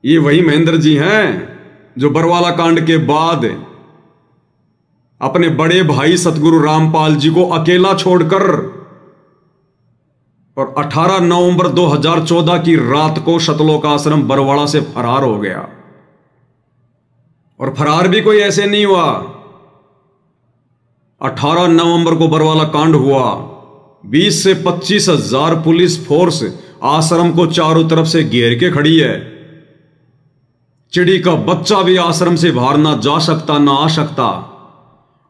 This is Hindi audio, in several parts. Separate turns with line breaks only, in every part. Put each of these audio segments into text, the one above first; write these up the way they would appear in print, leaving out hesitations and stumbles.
ये वही महेंद्र जी हैं जो बरवाला कांड के बाद अपने बड़े भाई सतगुरु रामपाल जी को अकेला छोड़कर और 18 नवंबर 2014 की रात को सतलोक आश्रम बरवाड़ा से फरार हो गया। और फरार भी कोई ऐसे नहीं हुआ। 18 नवंबर को बरवाला कांड हुआ। 20 से 25 हजार पुलिस फोर्स आश्रम को चारों तरफ से घेर के खड़ी है। चिड़ी का बच्चा भी आश्रम से बाहर ना जा सकता ना आ सकता।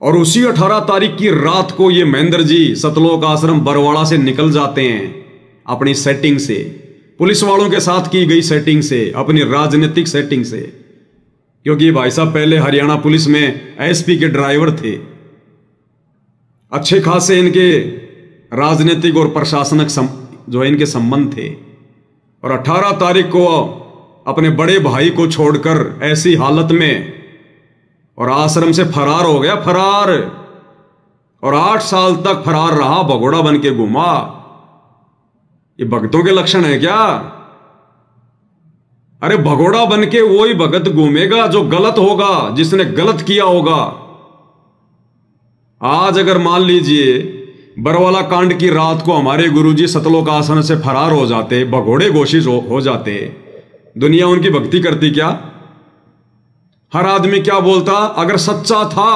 और उसी 18 तारीख की रात को ये महेंद्र जी सतलोक आश्रम बरवाड़ा से निकल जाते हैं अपनी सेटिंग से, पुलिस वालों के साथ की गई सेटिंग से, अपनी राजनीतिक सेटिंग से। क्योंकि भाई साहब पहले हरियाणा पुलिस में एसपी के ड्राइवर थे। अच्छे खासे इनके राजनीतिक और प्रशासनिक जो है इनके संबंध थे। और 18 तारीख को अपने बड़े भाई को छोड़कर ऐसी हालत में और आश्रम से फरार हो गया, फरार। और 8 साल तक फरार रहा, भगोड़ा बन के घूमा। ये भक्तों के लक्षण है क्या? अरे भगोड़ा बन के वही भगत घूमेगा जो गलत होगा, जिसने गलत किया होगा। आज अगर मान लीजिए बरवाला कांड की रात को हमारे गुरुजी सतलोक आश्रम से फरार हो जाते, भगोड़े घोषित हो जाते, दुनिया उनकी भक्ति करती क्या? हर आदमी क्या बोलता? अगर सच्चा था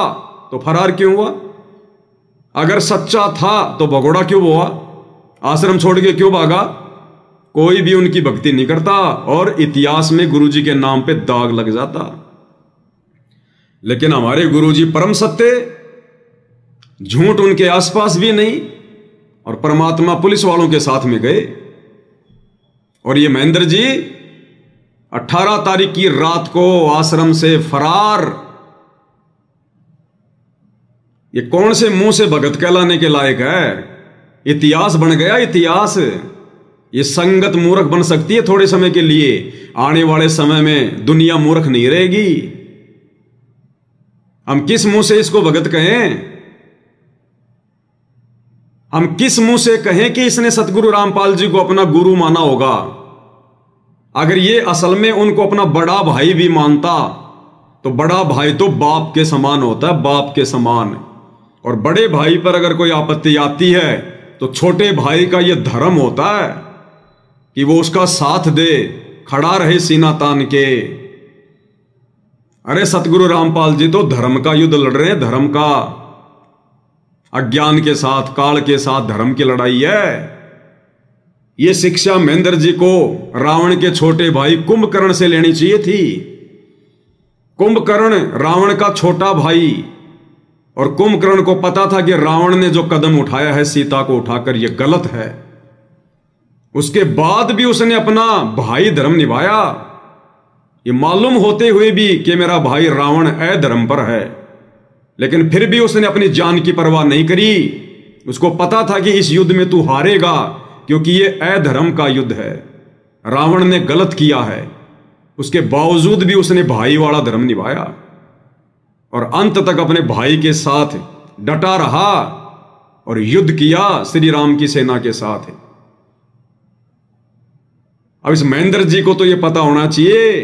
तो फरार क्यों हुआ? अगर सच्चा था तो भगोड़ा क्यों हुआ? आश्रम छोड़ के क्यों भागा? कोई भी उनकी भक्ति नहीं करता और इतिहास में गुरुजी के नाम पे दाग लग जाता। लेकिन हमारे गुरुजी परम सत्य, झूठ उनके आसपास भी नहीं, और परमात्मा पुलिस वालों के साथ में गए। और ये महेंद्र जी 18 तारीख की रात को आश्रम से फरार। ये कौन से मुंह से भगत कहलाने के लायक है? इतिहास बन गया इतिहास। ये संगत मूर्ख बन सकती है थोड़े समय के लिए, आने वाले समय में दुनिया मूर्ख नहीं रहेगी। हम किस मुंह से इसको भगत कहें? हम किस मुंह से कहें कि इसने सतगुरु रामपाल जी को अपना गुरु माना होगा? अगर ये असल में उनको अपना बड़ा भाई भी मानता तो बड़ा भाई तो बाप के समान होता है, बाप के समान। और बड़े भाई पर अगर कोई आपत्ति आती है तो छोटे भाई का यह धर्म होता है कि वो उसका साथ दे, खड़ा रहे सीना तान के। अरे सतगुरु रामपाल जी तो धर्म का युद्ध लड़ रहे हैं, धर्म का। अज्ञान के साथ, काल के साथ धर्म की लड़ाई है। यह शिक्षा महेंद्र जी को रावण के छोटे भाई कुंभकर्ण से लेनी चाहिए थी। कुंभकर्ण रावण का छोटा भाई, और कुंभकर्ण को पता था कि रावण ने जो कदम उठाया है सीता को उठाकर यह गलत है। उसके बाद भी उसने अपना भाई धर्म निभाया, ये मालूम होते हुए भी कि मेरा भाई रावण अधर्म पर है। लेकिन फिर भी उसने अपनी जान की परवाह नहीं करी। उसको पता था कि इस युद्ध में तू हारेगा, क्योंकि ये अधर्म का युद्ध है, रावण ने गलत किया है। उसके बावजूद भी उसने भाई वाला धर्म निभाया और अंत तक अपने भाई के साथ डटा रहा और युद्ध किया श्री राम की सेना के साथ। अब इस महेंद्र जी को तो यह पता होना चाहिए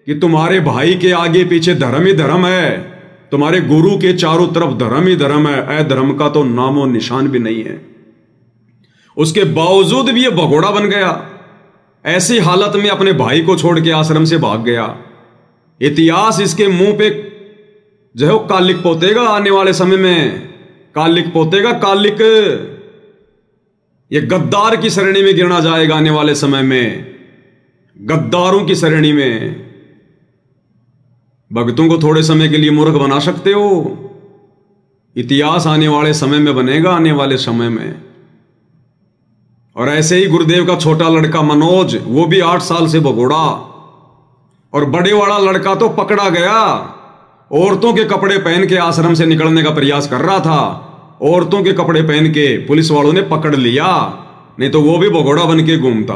कि तुम्हारे भाई के आगे पीछे धर्म ही धर्म है, तुम्हारे गुरु के चारों तरफ धर्म ही धर्म है, अधर्म का तो नामो निशान भी नहीं है। उसके बावजूद भी यह भगोड़ा बन गया। ऐसी हालत में अपने भाई को छोड़ के आश्रम से भाग गया। इतिहास इसके मुंह पे जो है कालिक पोतेगा आने वाले समय में, कालिक पोतेगा, कालिक। ये गद्दार की श्रेणी में गिना जाएगा आने वाले समय में, गद्दारों की श्रेणी में। भक्तों को थोड़े समय के लिए मूर्ख बना सकते हो, इतिहास आने वाले समय में बनेगा, आने वाले समय में। और ऐसे ही गुरुदेव का छोटा लड़का मनोज, वो भी 8 साल से भगोड़ा। और बड़े वाला लड़का तो पकड़ा गया, औरतों के कपड़े पहन के आश्रम से निकलने का प्रयास कर रहा था। औरतों के कपड़े पहन के पुलिस वालों ने पकड़ लिया, नहीं तो वो भी भगोड़ा बन के घूमता।